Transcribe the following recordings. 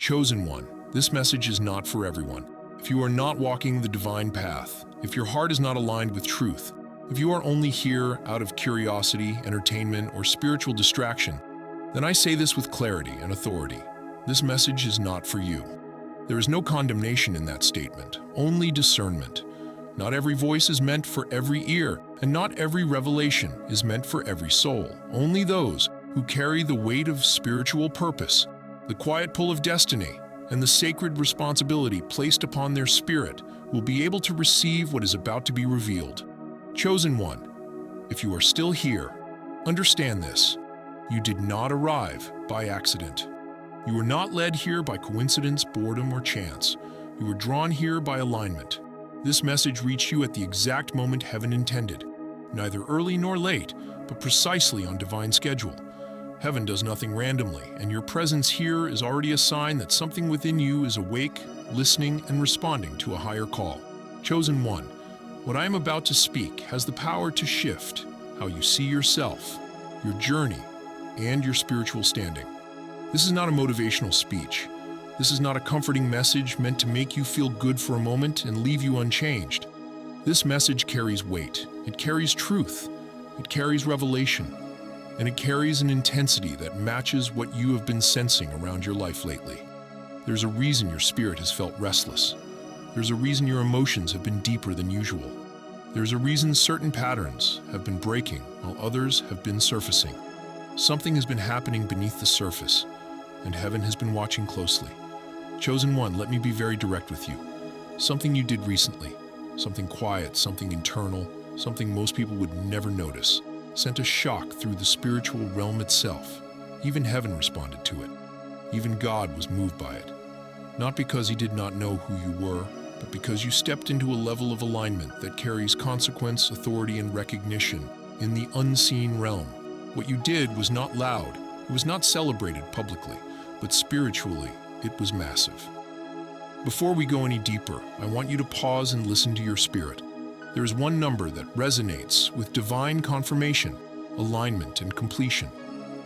Chosen one, this message is not for everyone. If you are not walking the divine path, if your heart is not aligned with truth, if you are only here out of curiosity, entertainment, or spiritual distraction, then I say this with clarity and authority. This message is not for you. There is no condemnation in that statement, only discernment. Not every voice is meant for every ear, and not every revelation is meant for every soul. Only those who carry the weight of spiritual purpose, the quiet pull of destiny, and the sacred responsibility placed upon their spirit will be able to receive what is about to be revealed. Chosen one, if you are still here, understand this. You did not arrive by accident. You were not led here by coincidence, boredom, or chance. You were drawn here by alignment. This message reached you at the exact moment heaven intended, neither early nor late, but precisely on divine schedule. Heaven does nothing randomly, and your presence here is already a sign that something within you is awake, listening, and responding to a higher call. Chosen one, what I am about to speak has the power to shift how you see yourself, your journey, and your spiritual standing. This is not a motivational speech. This is not a comforting message meant to make you feel good for a moment and leave you unchanged. This message carries weight. It carries truth. It carries revelation. And it carries an intensity that matches what you have been sensing around your life lately. There's a reason your spirit has felt restless. There's a reason your emotions have been deeper than usual. There's a reason certain patterns have been breaking while others have been surfacing. Something has been happening beneath the surface, and heaven has been watching closely. Chosen one, let me be very direct with you. Something you did recently, something quiet, something internal, something most people would never notice, sent a shock through the spiritual realm itself. Even heaven responded to it. Even God was moved by it. Not because he did not know who you were, but because you stepped into a level of alignment that carries consequence, authority, and recognition in the unseen realm. What you did was not loud, it was not celebrated publicly, but spiritually, it was massive. Before we go any deeper, I want you to pause and listen to your spirit. There is one number that resonates with divine confirmation, alignment, and completion.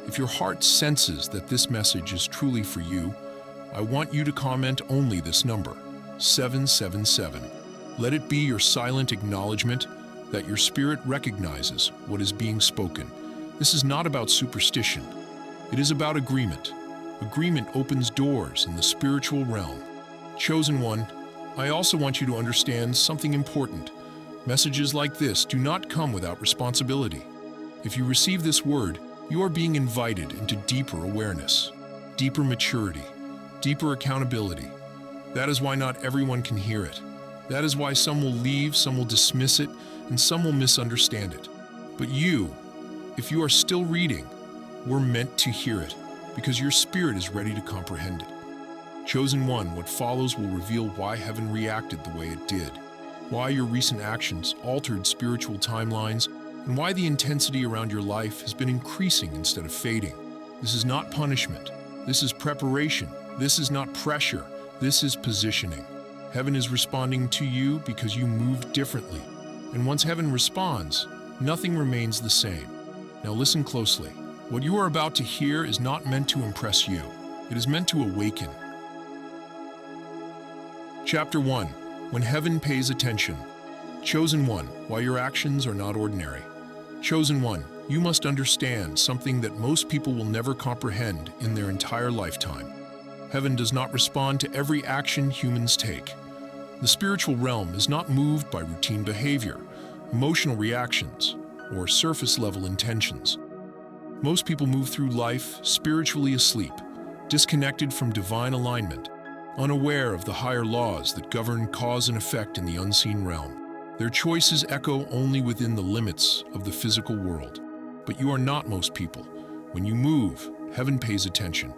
If your heart senses that this message is truly for you, I want you to comment only this number, 777. Let it be your silent acknowledgement that your spirit recognizes what is being spoken. This is not about superstition. It is about agreement. Agreement opens doors in the spiritual realm. Chosen one, I also want you to understand something important. Messages like this do not come without responsibility. If you receive this word, you are being invited into deeper awareness, deeper maturity, deeper accountability. That is why not everyone can hear it. That is why some will leave, some will dismiss it, and some will misunderstand it. But you, if you are still reading, were meant to hear it, because your spirit is ready to comprehend it. Chosen one, what follows will reveal why heaven reacted the way it did, why your recent actions altered spiritual timelines, and why the intensity around your life has been increasing instead of fading. This is not punishment. This is preparation. This is not pressure. This is positioning. Heaven is responding to you because you moved differently. And once heaven responds, nothing remains the same. Now listen closely. What you are about to hear is not meant to impress you. It is meant to awaken. Chapter 1. When heaven pays attention. Chosen one, why your actions are not ordinary. Chosen one, you must understand something that most people will never comprehend in their entire lifetime. Heaven does not respond to every action humans take. The spiritual realm is not moved by routine behavior, emotional reactions, or surface-level intentions. Most people move through life spiritually asleep, disconnected from divine alignment, unaware of the higher laws that govern cause and effect in the unseen realm. Their choices echo only within the limits of the physical world. But you are not most people. When you move, heaven pays attention.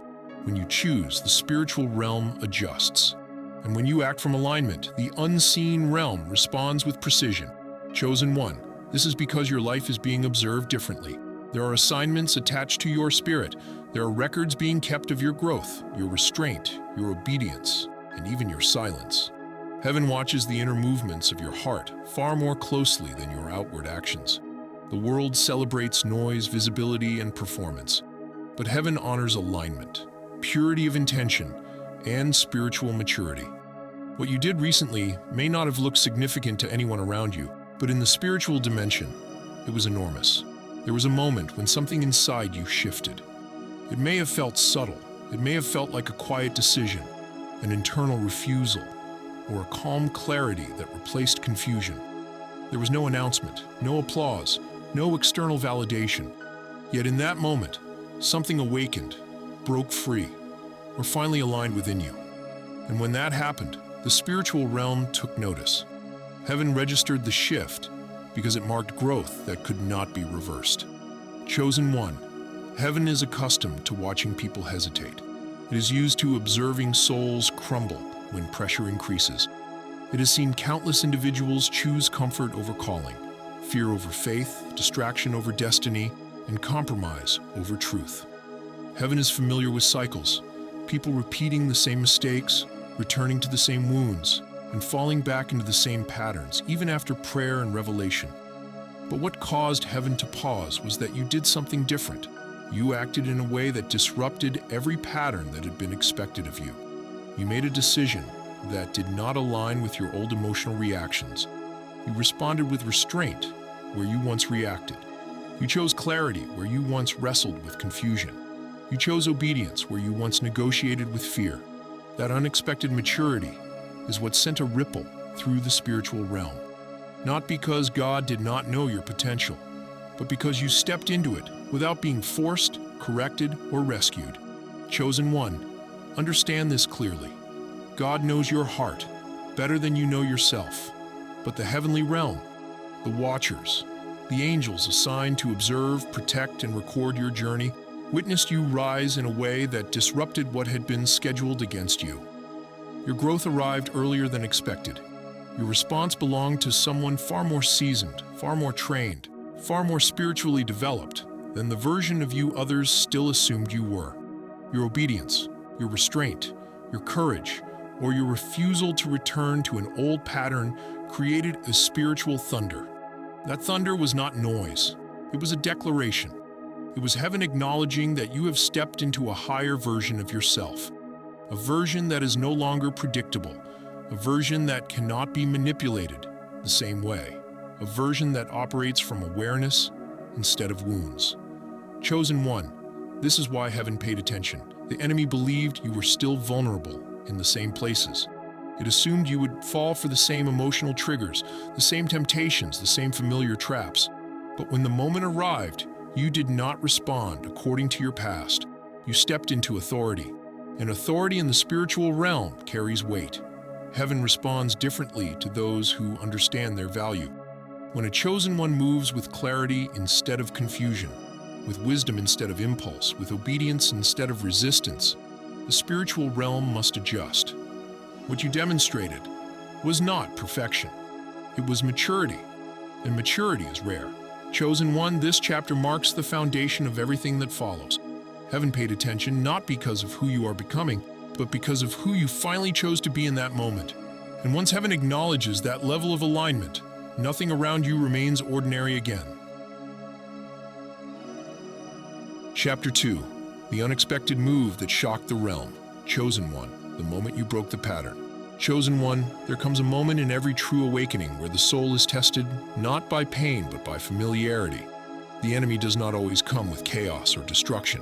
When you choose, the spiritual realm adjusts. And when you act from alignment, the unseen realm responds with precision. Chosen one, this is because your life is being observed differently. There are assignments attached to your spirit. There are records being kept of your growth, your restraint, your obedience, and even your silence. Heaven watches the inner movements of your heart far more closely than your outward actions. The world celebrates noise, visibility, and performance. But heaven honors alignment, purity of intention, and spiritual maturity. What you did recently may not have looked significant to anyone around you, but in the spiritual dimension, it was enormous. There was a moment when something inside you shifted. It may have felt subtle. It may have felt like a quiet decision, an internal refusal, or a calm clarity that replaced confusion. There was no announcement, no applause, no external validation. Yet in that moment, something awakened, broke free, or finally aligned within you. And when that happened, the spiritual realm took notice. Heaven registered the shift because it marked growth that could not be reversed. Chosen one, heaven is accustomed to watching people hesitate. It is used to observing souls crumble when pressure increases. It has seen countless individuals choose comfort over calling, fear over faith, distraction over destiny, and compromise over truth. Heaven is familiar with cycles, people repeating the same mistakes, returning to the same wounds, and falling back into the same patterns, even after prayer and revelation. But what caused heaven to pause was that you did something different. You acted in a way that disrupted every pattern that had been expected of you. You made a decision that did not align with your old emotional reactions. You responded with restraint where you once reacted. You chose clarity where you once wrestled with confusion. You chose obedience where you once negotiated with fear. That unexpected maturity is what sent a ripple through the spiritual realm. Not because God did not know your potential, but because you stepped into it without being forced, corrected, or rescued. Chosen one, understand this clearly. God knows your heart better than you know yourself. But the heavenly realm, the watchers, the angels assigned to observe, protect, and record your journey, witnessed you rise in a way that disrupted what had been scheduled against you. Your growth arrived earlier than expected. Your response belonged to someone far more seasoned, far more trained, far more spiritually developed than the version of you others still assumed you were. Your obedience, your restraint, your courage, or your refusal to return to an old pattern created a spiritual thunder. That thunder was not noise. It was a declaration. It was heaven acknowledging that you have stepped into a higher version of yourself, a version that is no longer predictable, a version that cannot be manipulated the same way, a version that operates from awareness instead of wounds. Chosen one, this is why heaven paid attention. The enemy believed you were still vulnerable in the same places. It assumed you would fall for the same emotional triggers, the same temptations, the same familiar traps. But when the moment arrived, you did not respond according to your past. You stepped into authority. And authority in the spiritual realm carries weight. Heaven responds differently to those who understand their value. When a chosen one moves with clarity instead of confusion, with wisdom instead of impulse, with obedience instead of resistance, the spiritual realm must adjust. What you demonstrated was not perfection. It was maturity, and maturity is rare. Chosen one, this chapter marks the foundation of everything that follows. Heaven paid attention not because of who you are becoming, but because of who you finally chose to be in that moment. And once heaven acknowledges that level of alignment, nothing around you remains ordinary again. Chapter 2. The unexpected move that shocked the realm. Chosen one, the moment you broke the pattern. Chosen one, there comes a moment in every true awakening where the soul is tested not by pain but by familiarity. The enemy does not always come with chaos or destruction.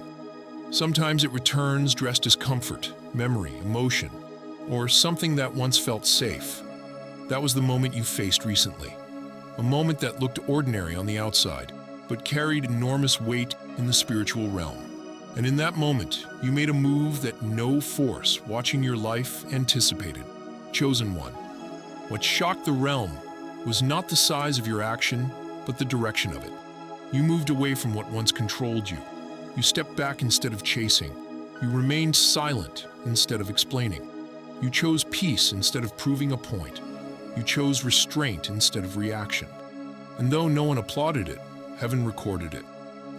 Sometimes it returns dressed as comfort, memory, emotion, or something that once felt safe. That was the moment you faced recently. A moment that looked ordinary on the outside, but carried enormous weight in the spiritual realm. And in that moment, you made a move that no force watching your life anticipated. Chosen one. What shocked the realm was not the size of your action, but the direction of it. You moved away from what once controlled you. You stepped back instead of chasing. You remained silent instead of explaining. You chose peace instead of proving a point. You chose restraint instead of reaction. And though no one applauded it, heaven recorded it.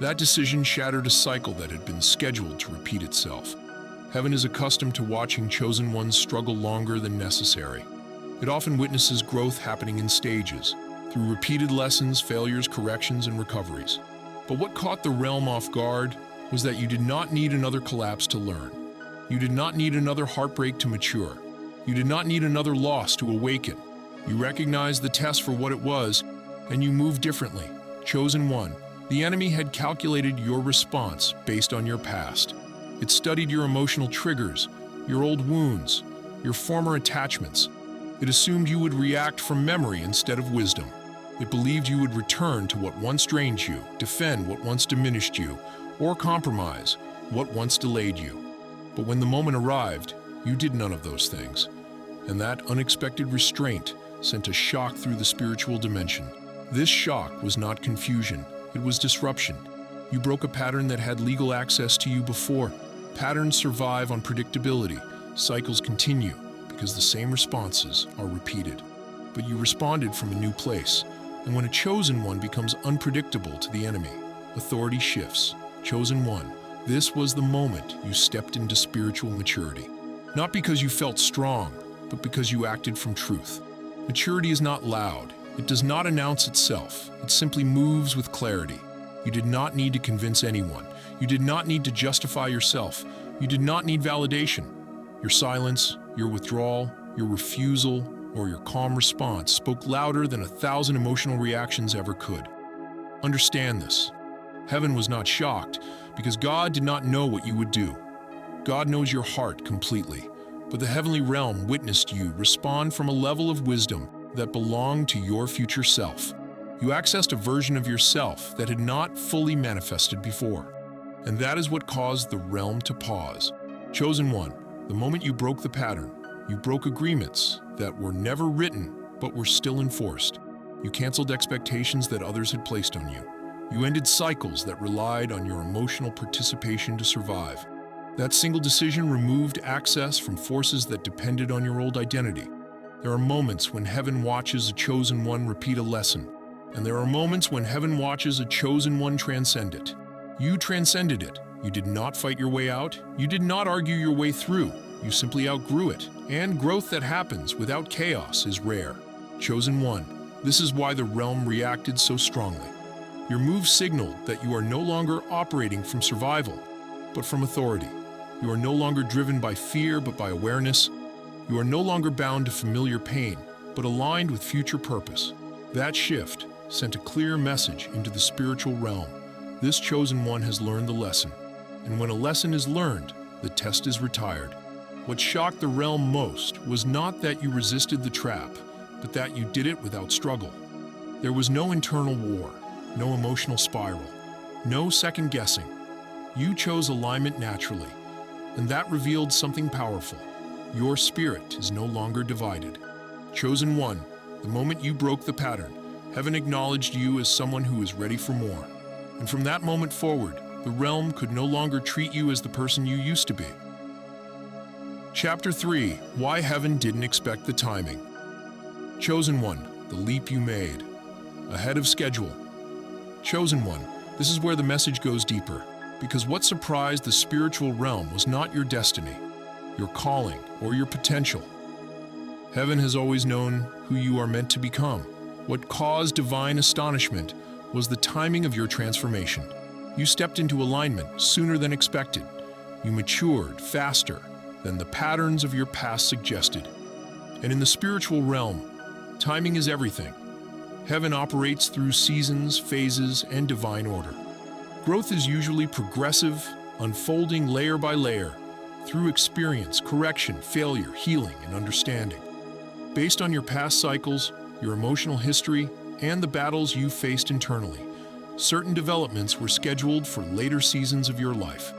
That decision shattered a cycle that had been scheduled to repeat itself. Heaven is accustomed to watching chosen ones struggle longer than necessary. It often witnesses growth happening in stages, through repeated lessons, failures, corrections, and recoveries. But what caught the realm off guard was that you did not need another collapse to learn. You did not need another heartbreak to mature. You did not need another loss to awaken. You recognized the test for what it was, and you moved differently. Chosen one. The enemy had calculated your response based on your past. It studied your emotional triggers, your old wounds, your former attachments. It assumed you would react from memory instead of wisdom. It believed you would return to what once drained you, defend what once diminished you, or compromise what once delayed you. But when the moment arrived, you did none of those things. And that unexpected restraint sent a shock through the spiritual dimension. This shock was not confusion, it was disruption. You broke a pattern that had legal access to you before. Patterns survive on predictability. Cycles continue because the same responses are repeated. But you responded from a new place. And when a chosen one becomes unpredictable to the enemy, authority shifts. Chosen one. This was the moment you stepped into spiritual maturity. Not because you felt strong, but because you acted from truth. Maturity is not loud. It does not announce itself. It simply moves with clarity. You did not need to convince anyone. You did not need to justify yourself. You did not need validation. Your silence, your withdrawal, your refusal, or your calm response spoke louder than 1,000 emotional reactions ever could. Understand this. Heaven was not shocked because God did not know what you would do. God knows your heart completely, but the heavenly realm witnessed you respond from a level of wisdom that belonged to your future self. You accessed a version of yourself that had not fully manifested before. And that is what caused the realm to pause. Chosen one, the moment you broke the pattern, you broke agreements that were never written but were still enforced. You canceled expectations that others had placed on you. You ended cycles that relied on your emotional participation to survive. That single decision removed access from forces that depended on your old identity. There are moments when heaven watches a chosen one repeat a lesson, and there are moments when heaven watches a chosen one transcend it. You transcended it. You did not fight your way out. You did not argue your way through. You simply outgrew it. And growth that happens without chaos is rare. Chosen one. This is why the realm reacted so strongly. Your move signaled that you are no longer operating from survival, but from authority. You are no longer driven by fear, but by awareness. You are no longer bound to familiar pain, but aligned with future purpose. That shift sent a clear message into the spiritual realm. This chosen one has learned the lesson. And when a lesson is learned, the test is retired. What shocked the realm most was not that you resisted the trap, but that you did it without struggle. There was no internal war, no emotional spiral, no second guessing. You chose alignment naturally, and that revealed something powerful. Your spirit is no longer divided. Chosen one, the moment you broke the pattern, heaven acknowledged you as someone who is ready for more. And from that moment forward, the realm could no longer treat you as the person you used to be. Chapter 3. Why Heaven Didn't Expect the Timing. Chosen one, the leap you made. Ahead of schedule. Chosen one, this is where the message goes deeper, because what surprised the spiritual realm was not your destiny, your calling, or your potential. Heaven has always known who you are meant to become. What caused divine astonishment was the timing of your transformation. You stepped into alignment sooner than expected. You matured faster than the patterns of your past suggested. And in the spiritual realm, timing is everything. Heaven operates through seasons, phases, and divine order. Growth is usually progressive, unfolding layer by layer, through experience, correction, failure, healing, and understanding. Based on your past cycles, your emotional history, and the battles you faced internally, certain developments were scheduled for later seasons of your life.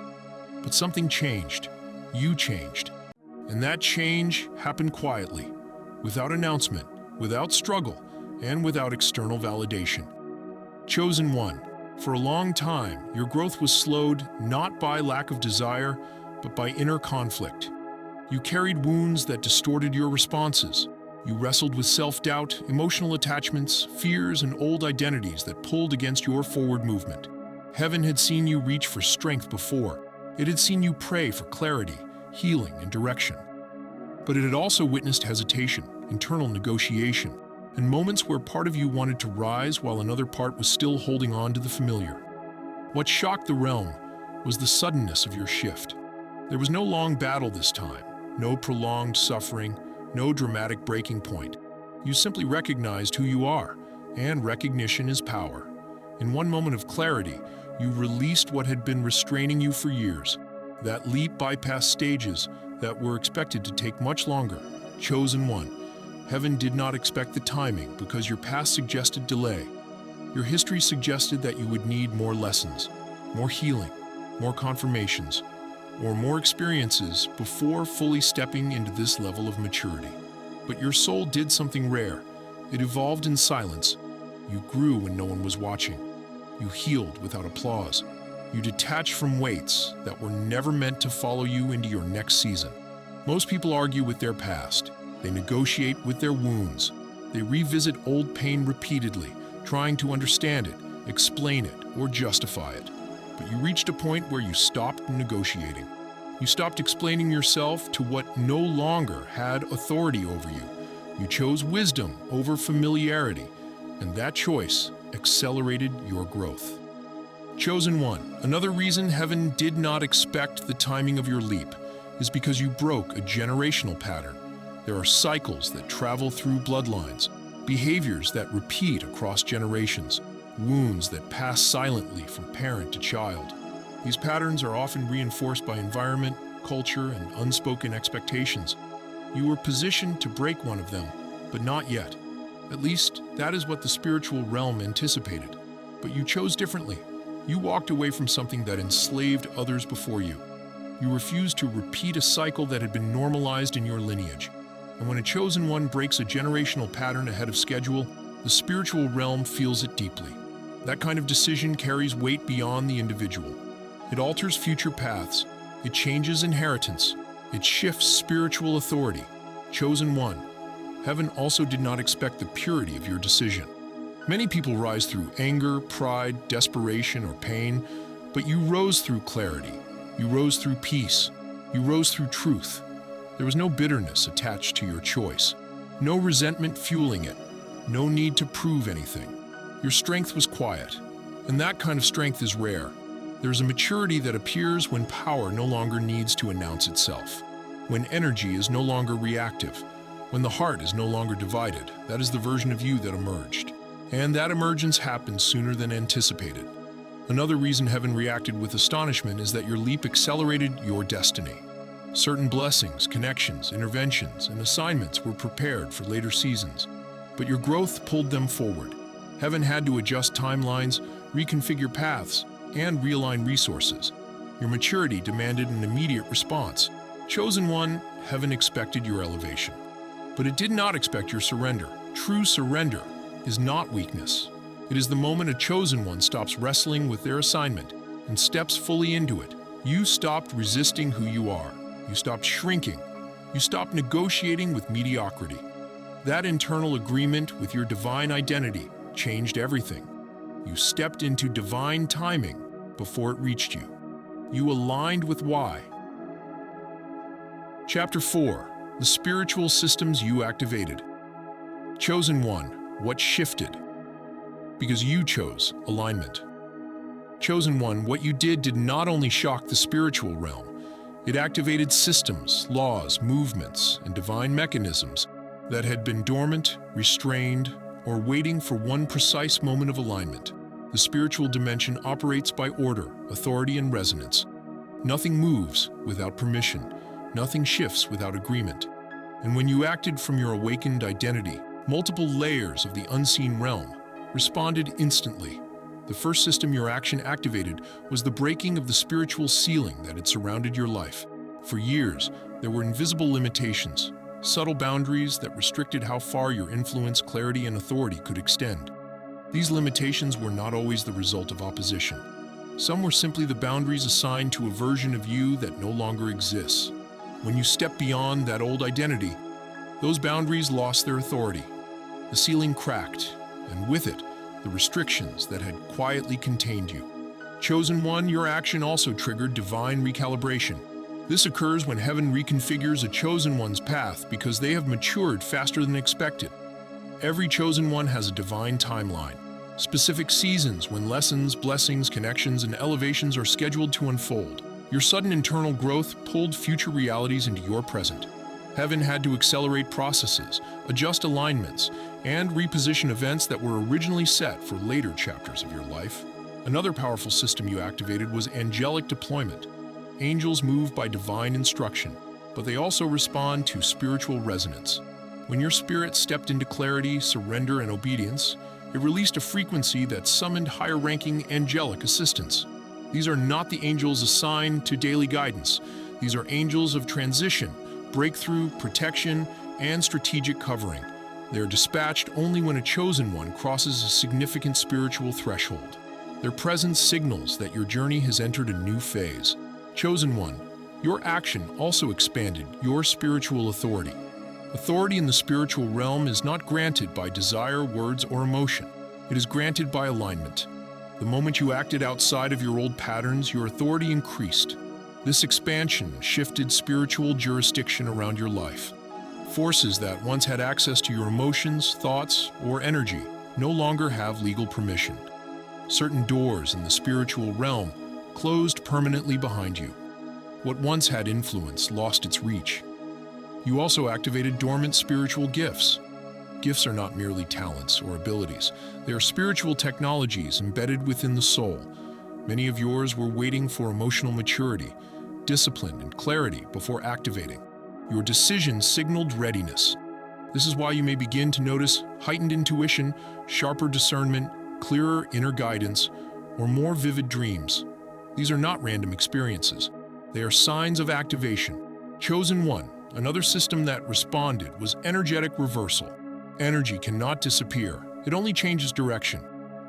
But something changed. You changed. And that change happened quietly, without announcement, without struggle, and without external validation. Chosen one, for a long time, your growth was slowed not by lack of desire, but by inner conflict. You carried wounds that distorted your responses. You wrestled with self-doubt, emotional attachments, fears, and old identities that pulled against your forward movement. Heaven had seen you reach for strength before. It had seen you pray for clarity, healing, and direction. But it had also witnessed hesitation, internal negotiation, and moments where part of you wanted to rise while another part was still holding on to the familiar. What shocked the realm was the suddenness of your shift. There was no long battle this time, no prolonged suffering, no dramatic breaking point. You simply recognized who you are, and recognition is power. In one moment of clarity, you released what had been restraining you for years. That leap bypassed stages that were expected to take much longer. Chosen one. Heaven did not expect the timing because your past suggested delay. Your history suggested that you would need more lessons, more healing, more confirmations, or more experiences before fully stepping into this level of maturity. But your soul did something rare. It evolved in silence. You grew when no one was watching. You healed without applause. You detached from weights that were never meant to follow you into your next season. Most people argue with their past. They negotiate with their wounds. They revisit old pain repeatedly, trying to understand it, explain it, or justify it. But you reached a point where you stopped negotiating. You stopped explaining yourself to what no longer had authority over you. You chose wisdom over familiarity, and that choice accelerated your growth. Chosen one, another reason heaven did not expect the timing of your leap is because you broke a generational pattern. There are cycles that travel through bloodlines, behaviors that repeat across generations, wounds that pass silently from parent to child. These patterns are often reinforced by environment, culture, and unspoken expectations. You were positioned to break one of them, but not yet. At least, that is what the spiritual realm anticipated. But you chose differently. You walked away from something that enslaved others before you. You refused to repeat a cycle that had been normalized in your lineage. And when a chosen one breaks a generational pattern ahead of schedule, the spiritual realm feels it deeply. That kind of decision carries weight beyond the individual. It alters future paths. It changes inheritance. It shifts spiritual authority. Chosen one. Heaven also did not expect the purity of your decision. Many people rise through anger, pride, desperation, or pain, but you rose through clarity. You rose through peace. You rose through truth. There was no bitterness attached to your choice, no resentment fueling it, no need to prove anything. Your strength was quiet, and that kind of strength is rare. There's a maturity that appears when power no longer needs to announce itself, when energy is no longer reactive, when the heart is no longer divided. That is the version of you that emerged. And that emergence happened sooner than anticipated. Another reason heaven reacted with astonishment is that your leap accelerated your destiny. Certain blessings, connections, interventions, and assignments were prepared for later seasons, but your growth pulled them forward. Heaven had to adjust timelines, reconfigure paths, and realign resources. Your maturity demanded an immediate response. Chosen one, heaven expected your elevation. But it did not expect your surrender. True surrender is not weakness. It is the moment a chosen one stops wrestling with their assignment and steps fully into it. You stopped resisting who you are. You stopped shrinking. You stopped negotiating with mediocrity. That internal agreement with your divine identity changed everything. You stepped into divine timing before it reached you. You aligned with why. Chapter 4. The spiritual systems you activated. Chosen one, what shifted? Because you chose alignment. Chosen one, what you did not only shock the spiritual realm, it activated systems, laws, movements, and divine mechanisms that had been dormant, restrained, or waiting for one precise moment of alignment. The spiritual dimension operates by order, authority, and resonance. Nothing moves without permission. Nothing shifts without agreement. And when you acted from your awakened identity, multiple layers of the unseen realm responded instantly. The first system your action activated was the breaking of the spiritual ceiling that had surrounded your life. For years, there were invisible limitations, subtle boundaries that restricted how far your influence, clarity, and authority could extend. These limitations were not always the result of opposition. Some were simply the boundaries assigned to a version of you that no longer exists. When you stepped beyond that old identity, those boundaries lost their authority. The ceiling cracked, and with it, the restrictions that had quietly contained you. Chosen one, your action also triggered divine recalibration. This occurs when heaven reconfigures a chosen one's path because they have matured faster than expected. Every chosen one has a divine timeline, specific seasons when lessons, blessings, connections, and elevations are scheduled to unfold. Your sudden internal growth pulled future realities into your present. Heaven had to accelerate processes, adjust alignments, and reposition events that were originally set for later chapters of your life. Another powerful system you activated was angelic deployment. Angels move by divine instruction, but they also respond to spiritual resonance. When your spirit stepped into clarity, surrender, and obedience, it released a frequency that summoned higher-ranking angelic assistance. These are not the angels assigned to daily guidance. These are angels of transition, breakthrough, protection, and strategic covering. They are dispatched only when a chosen one crosses a significant spiritual threshold. Their presence signals that your journey has entered a new phase. Chosen one, your action also expanded your spiritual authority. Authority in the spiritual realm is not granted by desire, words, or emotion. It is granted by alignment. The moment you acted outside of your old patterns, your authority increased. This expansion shifted spiritual jurisdiction around your life. Forces that once had access to your emotions, thoughts, or energy no longer have legal permission. Certain doors in the spiritual realm closed permanently behind you. What once had influence lost its reach. You also activated dormant spiritual gifts. Gifts are not merely talents or abilities. They are spiritual technologies embedded within the soul. Many of yours were waiting for emotional maturity, discipline, and clarity before activating. Your decisions signaled readiness. This is why you may begin to notice heightened intuition, sharper discernment, clearer inner guidance, or more vivid dreams. These are not random experiences. They are signs of activation. Chosen one, another system that responded, was energetic reversal. Energy cannot disappear. It only changes direction.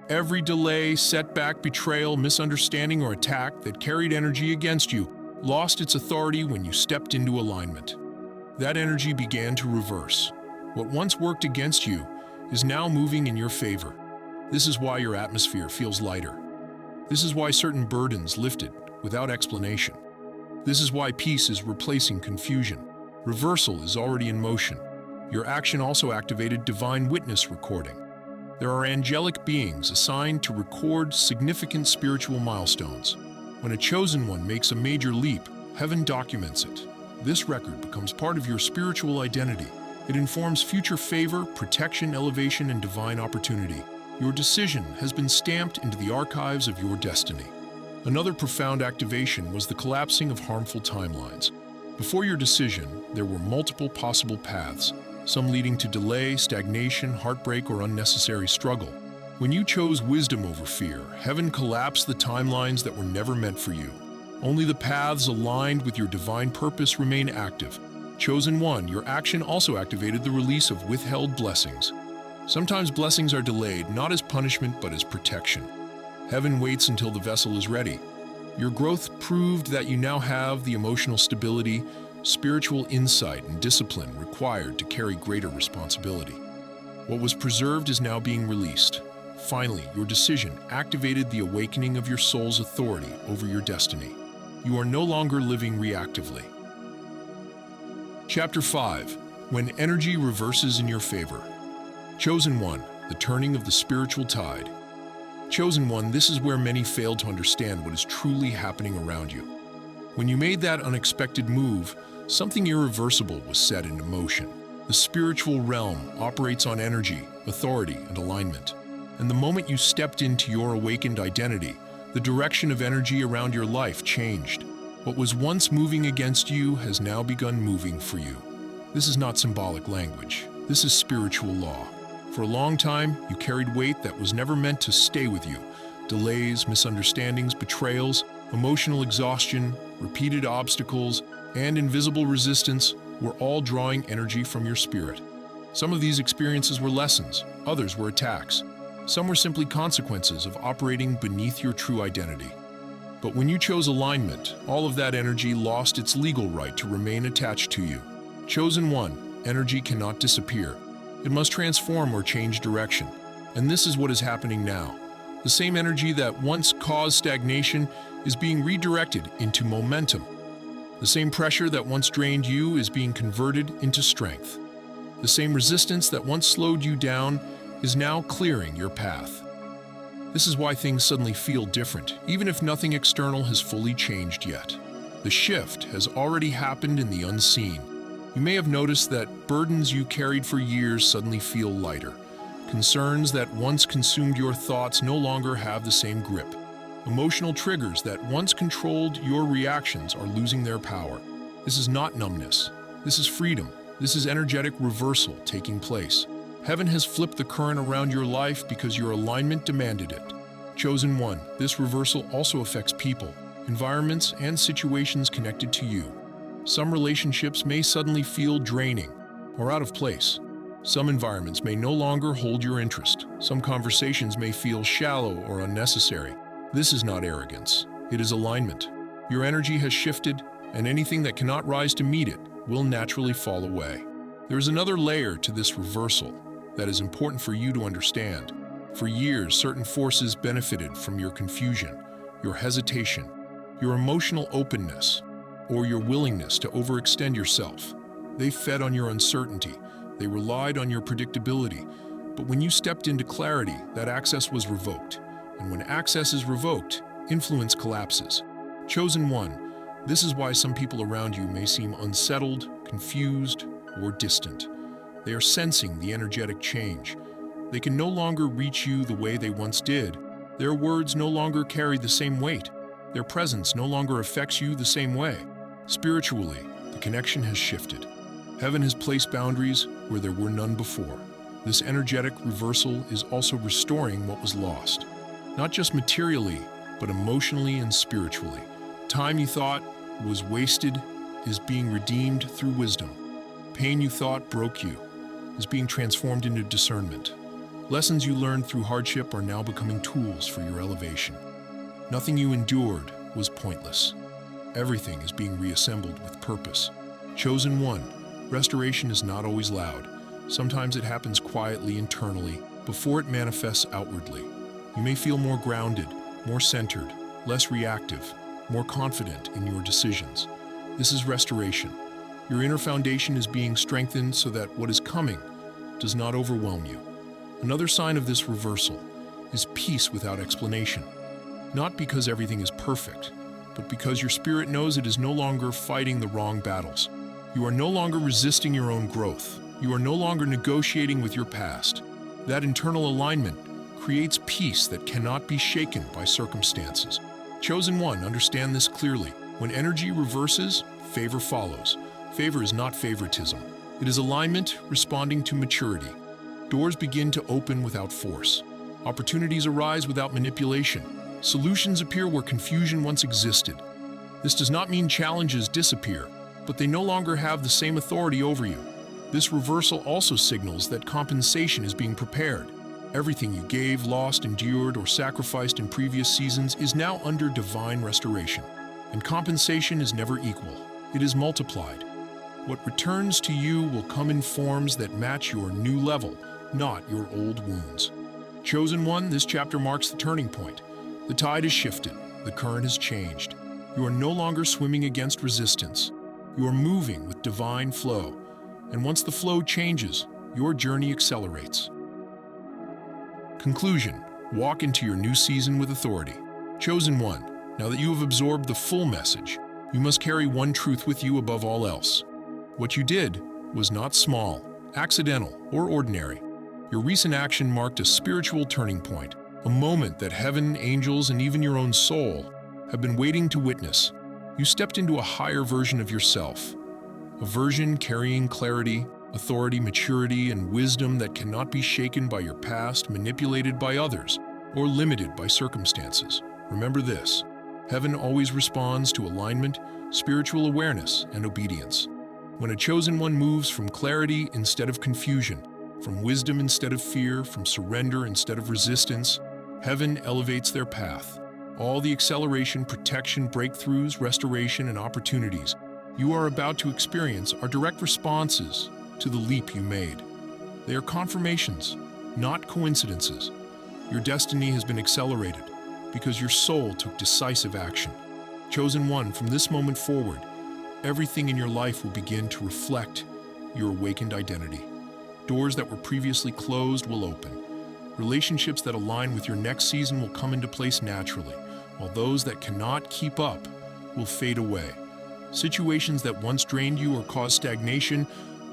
Every delay, setback, betrayal, misunderstanding, or attack that carried energy against you lost its authority when you stepped into alignment. That energy began to reverse. What once worked against you is now moving in your favor. This is why your atmosphere feels lighter. This is why certain burdens lifted without explanation. This is why peace is replacing confusion. Reversal is already in motion. Your action also activated divine witness recording. There are angelic beings assigned to record significant spiritual milestones. When a chosen one makes a major leap, heaven documents it. This record becomes part of your spiritual identity. It informs future favor, protection, elevation, and divine opportunity. Your decision has been stamped into the archives of your destiny. Another profound activation was the collapsing of harmful timelines. Before your decision, there were multiple possible paths, some leading to delay, stagnation, heartbreak, or unnecessary struggle. When you chose wisdom over fear, heaven collapsed the timelines that were never meant for you. Only the paths aligned with your divine purpose remain active. Chosen one, your action also activated the release of withheld blessings. Sometimes blessings are delayed, not as punishment, but as protection. Heaven waits until the vessel is ready. Your growth proved that you now have the emotional stability, spiritual insight, and discipline required to carry greater responsibility. What was preserved is now being released. Finally, your decision activated the awakening of your soul's authority over your destiny. You are no longer living reactively. Chapter 5. When energy reverses in your favor. Chosen one, the turning of the spiritual tide. Chosen one, this is where many fail to understand what is truly happening around you. When you made that unexpected move, something irreversible was set into motion. The spiritual realm operates on energy, authority, and alignment. And the moment you stepped into your awakened identity, the direction of energy around your life changed. What was once moving against you has now begun moving for you. This is not symbolic language. This is spiritual law. For a long time, you carried weight that was never meant to stay with you. Delays, misunderstandings, betrayals, emotional exhaustion, repeated obstacles, and invisible resistance were all drawing energy from your spirit. Some of these experiences were lessons, others were attacks. Some were simply consequences of operating beneath your true identity. But when you chose alignment, all of that energy lost its legal right to remain attached to you. Chosen one, energy cannot disappear. It must transform or change direction. And this is what is happening now. The same energy that once caused stagnation is being redirected into momentum. The same pressure that once drained you is being converted into strength. The same resistance that once slowed you down is now clearing your path. This is why things suddenly feel different, even if nothing external has fully changed yet. The shift has already happened in the unseen. You may have noticed that burdens you carried for years suddenly feel lighter. Concerns that once consumed your thoughts no longer have the same grip. Emotional triggers that once controlled your reactions are losing their power. This is not numbness. This is freedom. This is energetic reversal taking place. Heaven has flipped the current around your life because your alignment demanded it. Chosen one, this reversal also affects people, environments, and situations connected to you. Some relationships may suddenly feel draining or out of place. Some environments may no longer hold your interest. Some conversations may feel shallow or unnecessary. This is not arrogance. It is alignment. Your energy has shifted, and anything that cannot rise to meet it will naturally fall away. There is another layer to this reversal that is important for you to understand. For years, certain forces benefited from your confusion, your hesitation, your emotional openness, or your willingness to overextend yourself. They fed on your uncertainty. They relied on your predictability. But when you stepped into clarity, that access was revoked. And when access is revoked, influence collapses. Chosen one, this is why some people around you may seem unsettled, confused, or distant. They are sensing the energetic change. They can no longer reach you the way they once did. Their words no longer carry the same weight. Their presence no longer affects you the same way. Spiritually, the connection has shifted. Heaven has placed boundaries where there were none before. This energetic reversal is also restoring what was lost. Not just materially, but emotionally and spiritually. Time you thought was wasted is being redeemed through wisdom. Pain you thought broke you is being transformed into discernment. Lessons you learned through hardship are now becoming tools for your elevation. Nothing you endured was pointless. Everything is being reassembled with purpose. Chosen one, restoration is not always loud. Sometimes it happens quietly internally before it manifests outwardly. You may feel more grounded, more centered, less reactive, more confident in your decisions. This is restoration. Your inner foundation is being strengthened so that what is coming does not overwhelm you. Another sign of this reversal is peace without explanation. Not because everything is perfect, but because your spirit knows it is no longer fighting the wrong battles. You are no longer resisting your own growth. You are no longer negotiating with your past. That internal alignment creates peace that cannot be shaken by circumstances. Chosen one, understand this clearly. When energy reverses, favor follows. Favor is not favoritism. It is alignment responding to maturity. Doors begin to open without force. Opportunities arise without manipulation. Solutions appear where confusion once existed. This does not mean challenges disappear, but they no longer have the same authority over you. This reversal also signals that compensation is being prepared. Everything you gave, lost, endured, or sacrificed in previous seasons is now under divine restoration. And compensation is never equal. It is multiplied. What returns to you will come in forms that match your new level, not your old wounds. Chosen one, this chapter marks the turning point. The tide has shifted. The current has changed. You are no longer swimming against resistance. You are moving with divine flow. And once the flow changes, your journey accelerates. Conclusion: walk into your new season with authority. Chosen one, now that you have absorbed the full message, you must carry one truth with you above all else. What you did was not small, accidental, or ordinary. Your recent action marked a spiritual turning point, a moment that heaven, angels, and even your own soul have been waiting to witness. You stepped into a higher version of yourself, a version carrying clarity, authority, maturity, and wisdom that cannot be shaken by your past, manipulated by others, or limited by circumstances. Remember this: heaven always responds to alignment, spiritual awareness, and obedience. When a chosen one moves from clarity instead of confusion, from wisdom instead of fear, from surrender instead of resistance, heaven elevates their path. All the acceleration, protection, breakthroughs, restoration, and opportunities you are about to experience are direct responses to the leap you made. They are confirmations, not coincidences. Your destiny has been accelerated because your soul took decisive action. Chosen one, from this moment forward, everything in your life will begin to reflect your awakened identity. Doors that were previously closed will open. Relationships that align with your next season will come into place naturally, while those that cannot keep up will fade away. Situations that once drained you or caused stagnation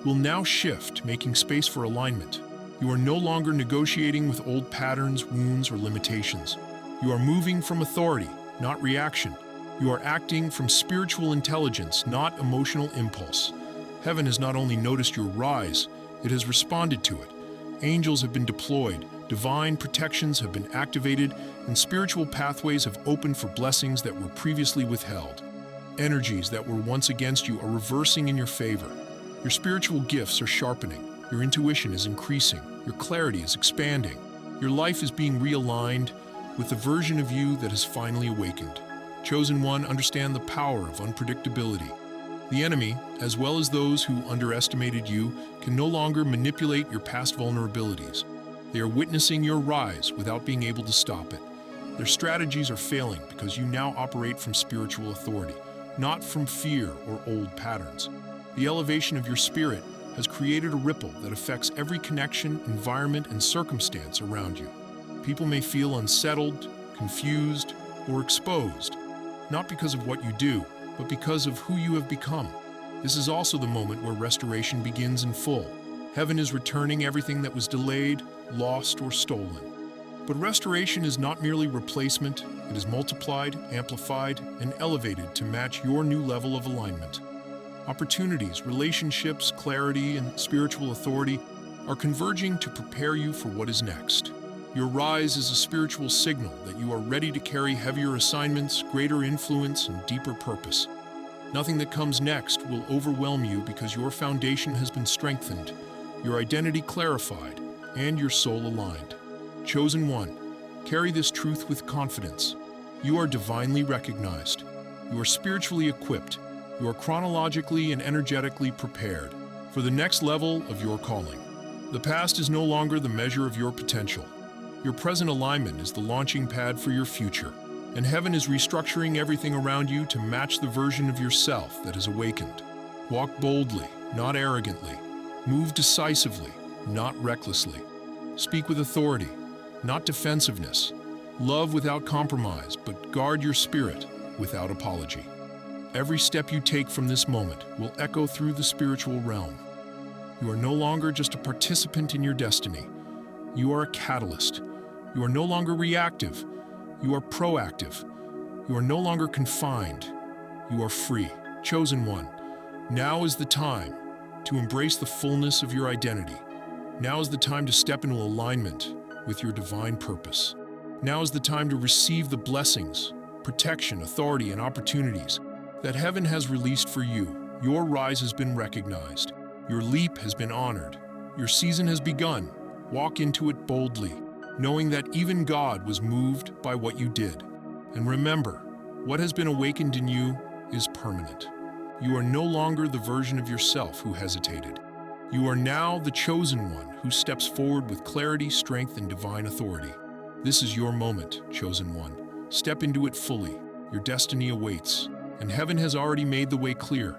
will now shift, making space for alignment. You are no longer negotiating with old patterns, wounds, or limitations. You are moving from authority, not reaction. You are acting from spiritual intelligence, not emotional impulse. Heaven has not only noticed your rise, it has responded to it. Angels have been deployed, divine protections have been activated, and spiritual pathways have opened for blessings that were previously withheld. Energies that were once against you are reversing in your favor. Your spiritual gifts are sharpening. Your intuition is increasing. Your clarity is expanding. Your life is being realigned with the version of you that has finally awakened. Chosen one, understand the power of unpredictability. The enemy, as well as those who underestimated you, can no longer manipulate your past vulnerabilities. They are witnessing your rise without being able to stop it. Their strategies are failing because you now operate from spiritual authority, not from fear or old patterns. The elevation of your spirit has created a ripple that affects every connection, environment, and circumstance around you. People may feel unsettled, confused, or exposed, not because of what you do, but because of who you have become. This is also the moment where restoration begins in full. Heaven is returning everything that was delayed, lost, or stolen. But restoration is not merely replacement, it is multiplied, amplified, and elevated to match your new level of alignment. Opportunities, relationships, clarity, and spiritual authority are converging to prepare you for what is next. Your rise is a spiritual signal that you are ready to carry heavier assignments, greater influence, and deeper purpose. Nothing that comes next will overwhelm you because your foundation has been strengthened, your identity clarified, and your soul aligned. Chosen one, carry this truth with confidence. You are divinely recognized. You are spiritually equipped. You are chronologically and energetically prepared for the next level of your calling. The past is no longer the measure of your potential. Your present alignment is the launching pad for your future, and heaven is restructuring everything around you to match the version of yourself that has awakened. Walk boldly, not arrogantly. Move decisively, not recklessly. Speak with authority, not defensiveness. Love without compromise, but guard your spirit without apology. Every step you take from this moment will echo through the spiritual realm. You are no longer just a participant in your destiny. You are a catalyst. You are no longer reactive. You are proactive. You are no longer confined. You are free. Chosen one, now is the time to embrace the fullness of your identity. Now is the time to step into alignment with your divine purpose. Now is the time to receive the blessings, protection, authority, and opportunities that heaven has released for you. Your rise has been recognized. Your leap has been honored. Your season has begun. Walk into it boldly, knowing that even God was moved by what you did. And remember, what has been awakened in you is permanent. You are no longer the version of yourself who hesitated. You are now the chosen one who steps forward with clarity, strength, and divine authority. This is your moment, chosen one. Step into it fully. Your destiny awaits, and heaven has already made the way clear.